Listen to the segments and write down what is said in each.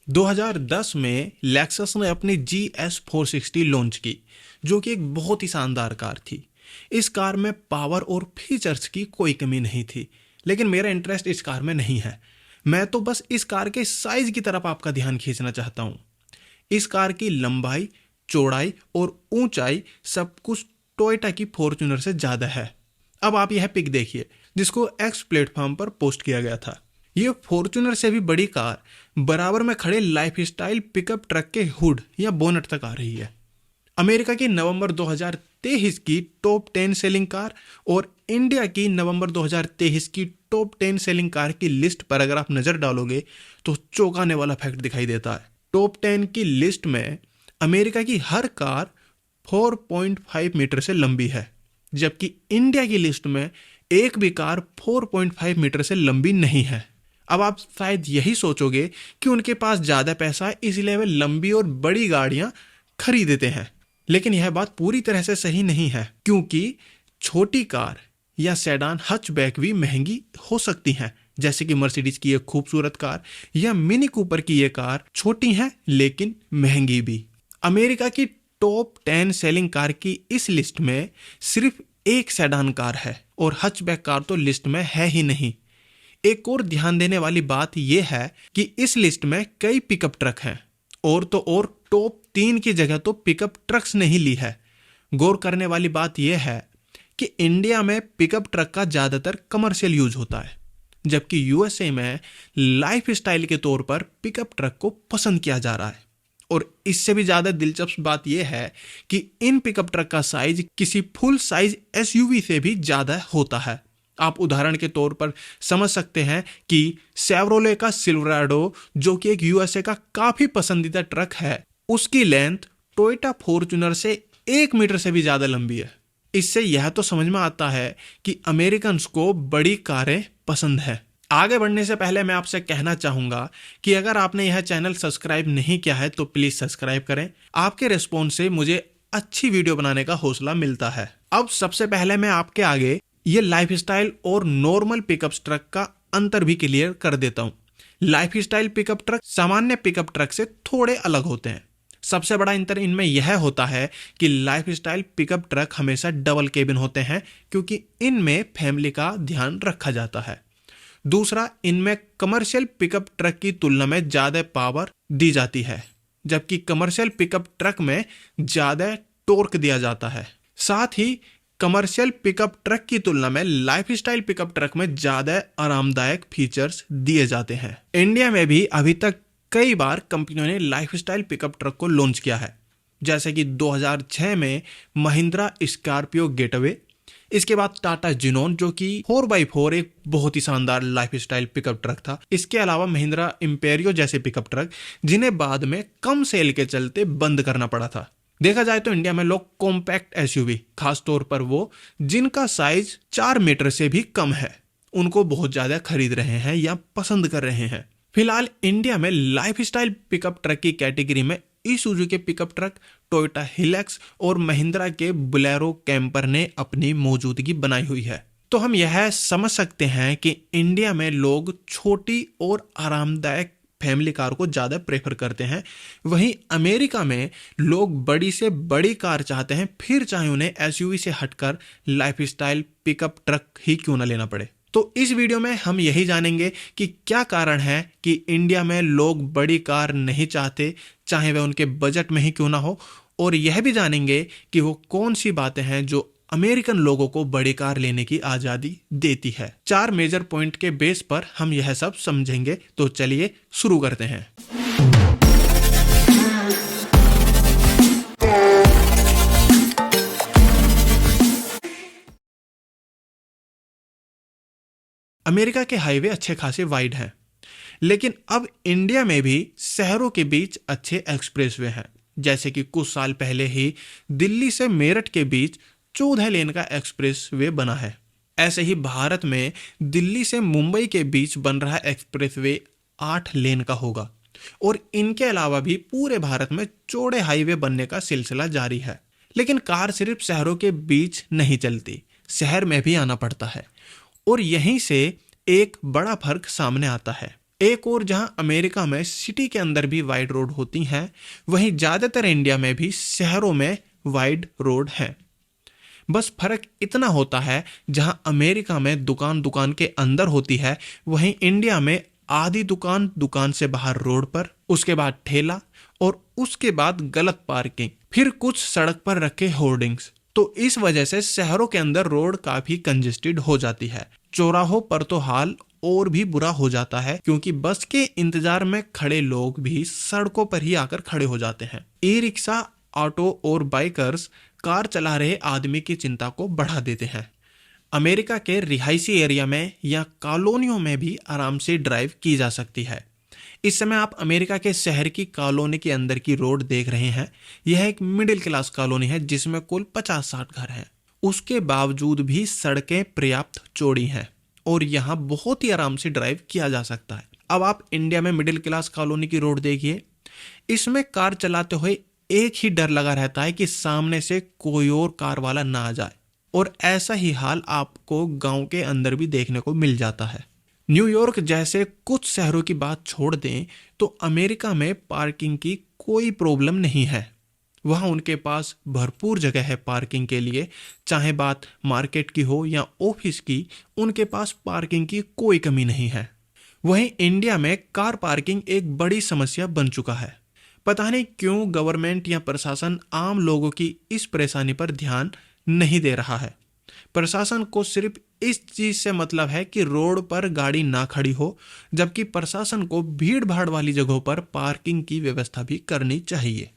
2010 में लेक्सस ने अपनी GS 460 लॉन्च की, जो कि एक बहुत ही शानदार कार थी। इस कार में पावर और फीचर्स की कोई कमी नहीं थी, लेकिन मेरा इंटरेस्ट इस कार में नहीं है। मैं तो बस इस कार के साइज की तरफ आपका ध्यान खींचना चाहता हूँ। इस कार की लंबाई, चौड़ाई और ऊंचाई सब कुछ टोयोटा की फॉर्च्यूनर से ज़्यादा है। अब आप यह पिक देखिए, जिसको एक्स प्लेटफॉर्म पर पोस्ट किया गया था। ये फॉर्च्यूनर से भी बड़ी कार बराबर में खड़े लाइफस्टाइल पिकअप ट्रक के हुड या बोनट तक आ रही है। अमेरिका की नवंबर 2023 की टॉप 10 सेलिंग कार और इंडिया की नवंबर 2023 की टॉप 10 सेलिंग कार की लिस्ट पर अगर आप नज़र डालोगे तो चौंकाने वाला फैक्ट दिखाई देता है। टॉप 10 की लिस्ट में अमेरिका की हर कार 4.5 मीटर से लंबी है, जबकि इंडिया की लिस्ट में एक भी कार 4.5 मीटर से लंबी नहीं है। अब आप शायद यही सोचोगे कि उनके पास ज़्यादा पैसा है, इसलिए वे लंबी और बड़ी गाड़ियां खरीदते हैं, लेकिन यह बात पूरी तरह से सही नहीं है, क्योंकि छोटी कार या सेडान हचबैक भी महंगी हो सकती हैं। जैसे कि मर्सिडीज की एक खूबसूरत कार या मिनी कूपर की ये कार छोटी हैं लेकिन महंगी भी। अमेरिका की टॉप 10 सेलिंग कार की इस लिस्ट में सिर्फ एक सेडान कार है और हचबैक कार तो लिस्ट में है ही नहीं। एक और ध्यान देने वाली बात यह है कि इस लिस्ट में कई पिकअप ट्रक हैं, और तो और टॉप 3 की जगह तो पिकअप ट्रक्स ने ही ली है। गौर करने वाली बात यह है कि इंडिया में पिकअप ट्रक का ज़्यादातर कमर्शियल यूज होता है, जबकि यूएसए में लाइफ स्टाइल के तौर पर पिकअप ट्रक को पसंद किया जा रहा है। और इससे भी ज़्यादा दिलचस्प बात यह है कि इन पिकअप ट्रक का साइज किसी फुल साइज एसयूवी से भी ज़्यादा होता है। आप उदाहरण के तौर पर समझ सकते हैं कि सेवरोले का सिल्वराडो, जो कि एक यूएसए का काफ़ी पसंदीदा ट्रक है, उसकी लेंथ टोयोटा फॉर्च्यूनर से 1 मीटर से भी ज़्यादा लंबी है। इससे यह तो समझ में आता है कि अमेरिकन्स को बड़ी कारें पसंद है। आगे बढ़ने से पहले मैं आपसे कहना चाहूँगा कि अगर आपने यह चैनल सब्सक्राइब नहीं किया है तो प्लीज़ सब्सक्राइब करें। आपके रिस्पॉन्स से मुझे अच्छी वीडियो बनाने का हौसला मिलता है। अब सबसे पहले मैं आपके आगे ये लाइफस्टाइल और नॉर्मल पिकअप ट्रक का अंतर भी क्लियर कर देता हूँ। लाइफस्टाइल पिकअप ट्रक सामान्य पिकअप ट्रक से थोड़े अलग होते हैं। सबसे बड़ा अंतर इनमें यह होता है कि लाइफस्टाइल पिकअप ट्रक हमेशा डबल केबिन होते हैं, क्योंकि इनमें फैमिली का ध्यान रखा जाता है। दूसरा, इनमें कमर्शियल पिकअप ट्रक की तुलना में ज़्यादा पावर दी जाती है, जबकि कमर्शियल पिकअप ट्रक में ज़्यादा टॉर्क दिया जाता है। साथ ही कमर्शियल पिकअप ट्रक की तुलना में लाइफस्टाइल पिकअप ट्रक में ज़्यादा आरामदायक फीचर्स दिए जाते हैं। इंडिया में भी अभी तक कई बार कंपनियों ने लाइफस्टाइल पिकअप ट्रक को लॉन्च किया है, जैसे कि 2006 में महिंद्रा स्कॉर्पियो गेटवे, इसके बाद टाटा जिनोन, जो कि 4x4 एक बहुत ही शानदार लाइफस्टाइल पिकअप ट्रक था। इसके अलावा महिंद्रा इंपेरियो जैसे पिकअप ट्रक, जिन्हें बाद में कम सेल के चलते बंद करना पड़ा था। देखा जाए तो इंडिया में लोग कॉम्पैक्ट एसयूवी, खासतौर पर वो जिनका साइज 4 मीटर से भी कम है, उनको बहुत ज़्यादा खरीद रहे हैं या पसंद कर रहे हैं। फिलहाल इंडिया में लाइफस्टाइल पिकअप ट्रक की कैटेगरी में ईसुजू के पिकअप ट्रक, टोयोटा हिलेक्स और महिंद्रा के बोलेरो कैंपर ने अपनी मौजूदगी बनाई हुई है। तो हम यह समझ सकते हैं कि इंडिया में लोग छोटी और आरामदायक फैमिली कार को ज़्यादा प्रेफर करते हैं, वहीं अमेरिका में लोग बड़ी से बड़ी कार चाहते हैं, फिर चाहे उन्हें एसयूवी से हटकर लाइफस्टाइल पिकअप ट्रक ही क्यों ना लेना पड़े। तो इस वीडियो में हम यही जानेंगे कि क्या कारण है कि इंडिया में लोग बड़ी कार नहीं चाहते, चाहे वह उनके बजट में ही क्यों ना हो, और यह भी जानेंगे कि वो कौन सी बातें हैं जो अमेरिकन लोगों को बड़ी कार लेने की आज़ादी देती है। 4 मेजर पॉइंट के बेस पर हम यह सब समझेंगे। तो चलिए शुरू करते हैं। अमेरिका के हाईवे अच्छे खासे वाइड हैं, लेकिन अब इंडिया में भी शहरों के बीच अच्छे एक्सप्रेसवे हैं। जैसे कि कुछ साल पहले ही दिल्ली से मेरठ के बीच 14 लेन का एक्सप्रेसवे बना है। ऐसे ही भारत में दिल्ली से मुंबई के बीच बन रहा एक्सप्रेसवे 8 लेन का होगा, और इनके अलावा भी पूरे भारत में चौड़े हाईवे बनने का सिलसिला जारी है। लेकिन कार सिर्फ शहरों के बीच नहीं चलती, शहर में भी आना पड़ता है, और यहीं से एक बड़ा फर्क सामने आता है। एक और जहां अमेरिका में सिटी के अंदर भी वाइड रोड होती हैं, वहीं ज्यादातर इंडिया में भी शहरों में वाइड रोड है। बस फर्क इतना होता है, जहां अमेरिका में दुकान दुकान के अंदर होती है, वहीं इंडिया में आधी दुकान दुकान से बाहर रोड पर, उसके बाद ठेला और उसके बाद गलत पार्किंग, फिर कुछ सड़क पर रखे होर्डिंग्स। तो इस वजह से शहरों के अंदर रोड काफी कंजेस्टेड हो जाती है। चौराहों पर तो हाल और भी बुरा हो जाता है, क्योंकि बस के इंतजार में खड़े लोग भी सड़कों पर ही आकर खड़े हो जाते हैं। ई रिक्शा, ऑटो और बाइकर्स कार चला रहे आदमी की चिंता को बढ़ा देते हैं। अमेरिका के रिहायशी एरिया में या कॉलोनियों में भी आराम से ड्राइव की जा सकती है। इस समय आप अमेरिका के शहर की कॉलोनी के अंदर की रोड देख रहे हैं। यह एक मिडिल क्लास कॉलोनी है जिसमें कुल 50-60 घर हैं। उसके बावजूद भी सड़कें पर्याप्त चौड़ी हैं और यहाँ बहुत ही आराम से ड्राइव किया जा सकता है। अब आप इंडिया में मिडिल क्लास कॉलोनी की रोड देखिए। इसमें कार चलाते हुए एक ही डर लगा रहता है कि सामने से कोई और कार वाला ना आ जाए, और ऐसा ही हाल आपको गांव के अंदर भी देखने को मिल जाता है। न्यूयॉर्क जैसे कुछ शहरों की बात छोड़ दें तो अमेरिका में पार्किंग की कोई प्रॉब्लम नहीं है। वहाँ उनके पास भरपूर जगह है पार्किंग के लिए। चाहे बात मार्केट की हो या ऑफिस की, उनके पास पार्किंग की कोई कमी नहीं है। वहीं इंडिया में कार पार्किंग एक बड़ी समस्या बन चुका है। पता नहीं क्यों गवर्नमेंट या प्रशासन आम लोगों की इस परेशानी पर ध्यान नहीं दे रहा है। प्रशासन को सिर्फ इस चीज से मतलब है कि रोड पर गाड़ी ना खड़ी हो, जबकि प्रशासन को भीड़ भाड़ वाली जगहों पर पार्किंग की व्यवस्था भी करनी चाहिए।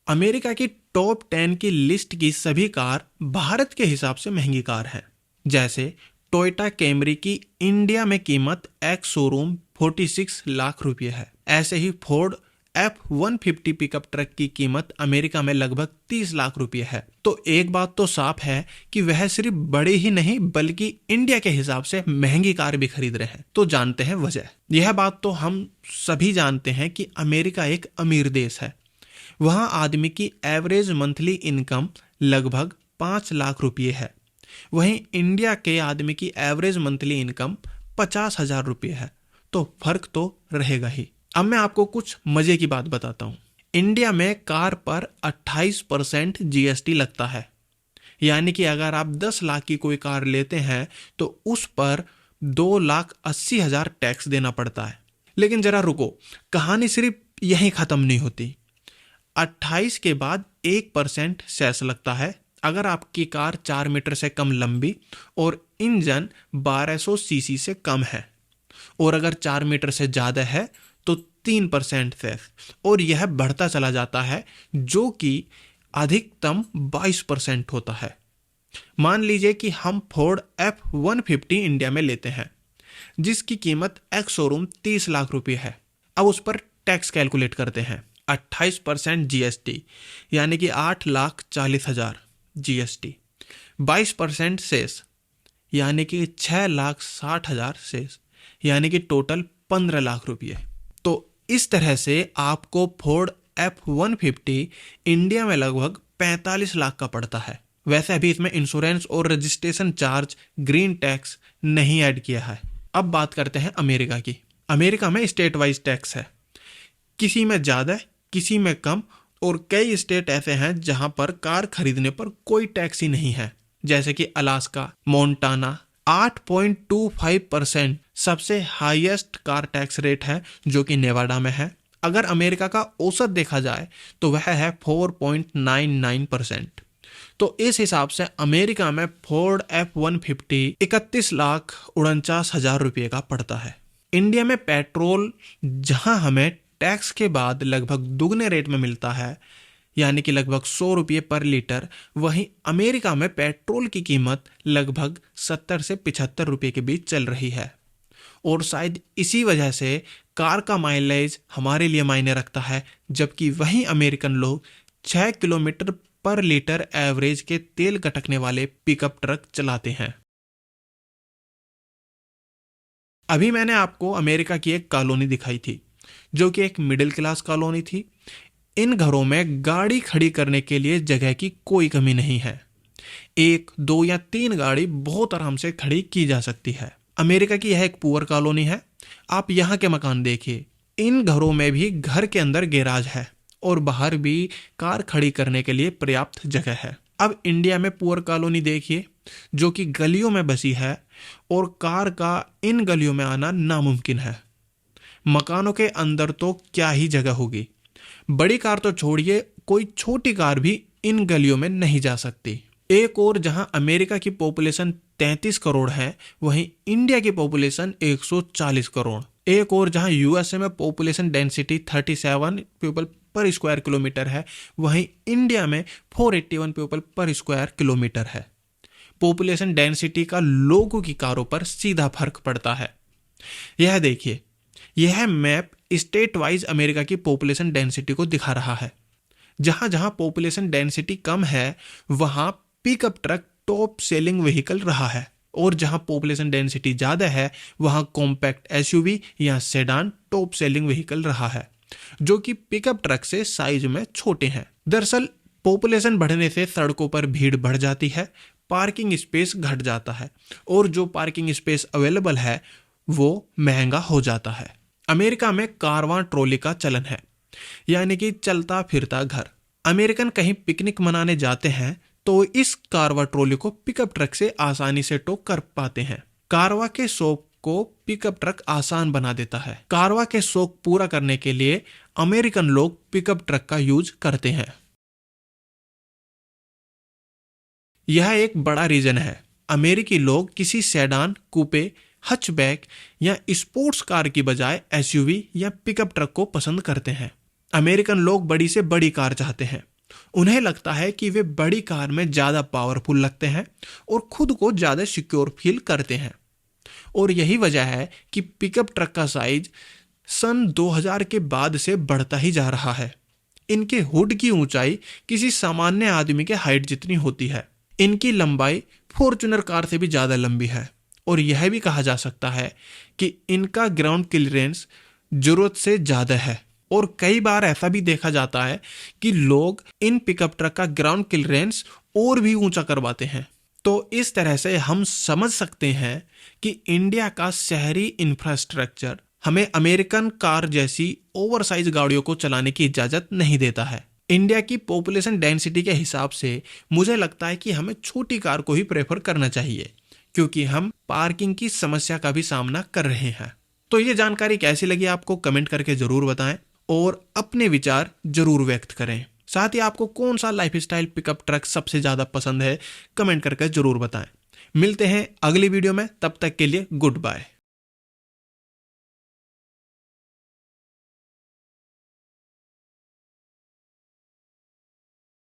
अमेरिका की टॉप 10 की लिस्ट की सभी कार भारत के हिसाब से महंगी कार हैं। जैसे टोयोटा कैमरी की इंडिया में कीमत एक्स शोरूम 46 लाख रुपए है। ऐसे ही फोर्ड F-150 पिकअप ट्रक की कीमत अमेरिका में लगभग 30 लाख रुपए है। तो एक बात तो साफ है कि वह सिर्फ बड़े ही नहीं बल्कि इंडिया के हिसाब से महंगी कार भी खरीद रहे हैं। तो जानते हैं वजह। यह बात तो हम सभी जानते हैं कि अमेरिका एक अमीर देश है। वहां आदमी की एवरेज मंथली इनकम लगभग 5 लाख रुपए है। वहीं इंडिया के आदमी की एवरेज मंथली इनकम 50,000 रुपये है। तो फर्क तो रहेगा ही। अब मैं आपको कुछ मजे की बात बताता हूं। इंडिया में कार पर 28% जीएसटी लगता है। यानी कि अगर आप 10 लाख की कोई कार लेते हैं तो उस पर 2,80,000 टैक्स देना पड़ता है। लेकिन जरा रुको, कहानी सिर्फ यहीं खत्म नहीं होती। 28 के बाद 1% सेस लगता है अगर आपकी कार 4 मीटर से कम लंबी और इंजन 1200 सीसी से कम है, और अगर 4 मीटर से ज्यादा है तो 3% सेस, और यह बढ़ता चला जाता है जो कि अधिकतम 22% होता है। मान लीजिए कि हम फोर्ड F-150 इंडिया में लेते हैं जिसकी कीमत एक्स शोरूम 30 लाख रुपए है। अब उस पर टैक्स कैलकुलेट करते हैं। 28% जीएसटी यानी कि 8,40,000 जीएसटी, 22% सेस यानी कि 6,60,000 सेस, यानी कि टोटल 15 लाख रुपये। तो इस तरह से आपको फोर्ड F-150 इंडिया में लगभग 45 लाख का पड़ता है। वैसे अभी इसमें इंश्योरेंस और रजिस्ट्रेशन चार्ज, ग्रीन टैक्स नहीं ऐड किया है। अब बात करते हैं अमेरिका की। अमेरिका में स्टेट वाइज टैक्स है, किसी में ज्यादा किसी में कम, और कई स्टेट ऐसे हैं जहां पर कार खरीदने पर कोई टैक्स ही नहीं है, जैसे कि अलास्का, मोन्टाना। 8.25% सबसे हाईएस्ट कार टैक्स रेट है जो कि नेवाडा में है। अगर अमेरिका का औसत देखा जाए तो वह है 4.99%। तो इस हिसाब से अमेरिका में फोर्ड F-150 31,49,000 रुपये का पड़ता है। इंडिया में पेट्रोल जहां हमें टैक्स के बाद लगभग दुगने रेट में मिलता है, यानी कि लगभग 100 रुपये पर लीटर, वहीं अमेरिका में पेट्रोल की कीमत लगभग 70 से 75 रुपये के बीच चल रही है। और शायद इसी वजह से कार का माइलेज हमारे लिए मायने रखता है, जबकि वहीं अमेरिकन लोग 6 किलोमीटर पर लीटर एवरेज के तेल गटकने वाले पिकअप ट्रक चलाते हैं। अभी मैंने आपको अमेरिका की एक कॉलोनी दिखाई थी जो कि एक मिडिल क्लास कॉलोनी थी। इन घरों में गाड़ी खड़ी करने के लिए जगह की कोई कमी नहीं है। 1, 2 या 3 गाड़ी बहुत आराम से खड़ी की जा सकती है। अमेरिका की यह एक पुअर कॉलोनी है। आप यहाँ के मकान देखिए, इन घरों में भी घर के अंदर गैराज है और बाहर भी कार खड़ी करने के लिए पर्याप्त जगह है। अब इंडिया में पुअर कॉलोनी देखिए, जो कि गलियों में बसी है और कार का इन गलियों में आना नामुमकिन है। मकानों के अंदर तो क्या ही जगह होगी। बड़ी कार तो छोड़िए, कोई छोटी कार भी इन गलियों में नहीं जा सकती। एक और जहां अमेरिका की पॉपुलेशन 33 करोड़ है, वहीं इंडिया की पॉपुलेशन 140 करोड़। एक और जहां यूएसए में पॉपुलेशन डेंसिटी 37 पीपल पर स्क्वायर किलोमीटर है, वहीं इंडिया में 481 पीपल पर स्क्वायर किलोमीटर है। पॉपुलेशन डेंसिटी का लोगों की कारों पर सीधा फर्क पड़ता है। यह देखिए, यह मैप स्टेट वाइज अमेरिका की पॉपुलेशन डेंसिटी को दिखा रहा है। जहां जहां पॉपुलेशन डेंसिटी कम है, वहां pickup truck top selling vehicle रहा है, और जहां पॉपुलेशन डेंसिटी ज्यादा है, वहां कॉम्पैक्ट एसयूवी या सेडान टॉप सेलिंग व्हीकल रहा है, जो कि पिकअप ट्रक से साइज में छोटे हैं। दरअसल पॉपुलेशन बढ़ने से सड़कों पर भीड़ बढ़ जाती है, पार्किंग स्पेस घट जाता है, और जो पार्किंग स्पेस अवेलेबल है वो महंगा हो जाता है। अमेरिका में कारवां ट्रॉली का चलन है, यानी कि चलता फिरता घर। अमेरिकन कहीं पिकनिक मनाने जाते हैं तो इस कारवा ट्रॉली को पिकअप ट्रक से आसानी से टो कर पाते हैं। कारवा के शौक को पिकअप ट्रक आसान बना देता है। कारवा के शौक पूरा करने के लिए अमेरिकन लोग पिकअप ट्रक का यूज करते हैं। यह एक बड़ा रीजन है। अमेरिकी लोग किसी सेडान, कूपे, हचबैक या स्पोर्ट्स कार की बजाय एसयूवी या पिकअप ट्रक को पसंद करते हैं। अमेरिकन लोग बड़ी से बड़ी कार चाहते हैं। उन्हें लगता है कि वे बड़ी कार में ज्यादा पावरफुल लगते हैं और खुद को ज्यादा सिक्योर फील करते हैं। और यही वजह है कि पिकअप ट्रक का साइज सन 2000 के बाद से बढ़ता ही जा रहा है। इनके हुड की ऊंचाई किसी सामान्य आदमी के हाइट जितनी होती है। इनकी लंबाई फॉर्च्यूनर कार से भी ज्यादा लंबी है, और यह भी कहा जा सकता है कि इनका ग्राउंड क्लियरेंस जरूरत से ज्यादा है। और कई बार ऐसा भी देखा जाता है कि लोग इन पिकअप ट्रक का ग्राउंड क्लियरेंस और भी ऊंचा करवाते हैं। तो इस तरह से हम समझ सकते हैं कि इंडिया का शहरी इंफ्रास्ट्रक्चर हमें अमेरिकन कार जैसी ओवरसाइज गाड़ियों को चलाने की इजाजत नहीं देता है। इंडिया की पॉपुलेशन डेंसिटी के हिसाब से मुझे लगता है कि हमें छोटी कार को ही प्रेफर करना चाहिए, क्योंकि हम पार्किंग की समस्या का भी सामना कर रहे हैं। तो ये जानकारी कैसी लगी आपको कमेंट करके जरूर बताएं और अपने विचार जरूर व्यक्त करें। साथ ही आपको कौन सा लाइफस्टाइल पिकअप ट्रक सबसे ज्यादा पसंद है, कमेंट करके जरूर बताएं। मिलते हैं अगली वीडियो में, तब तक के लिए गुड बाय।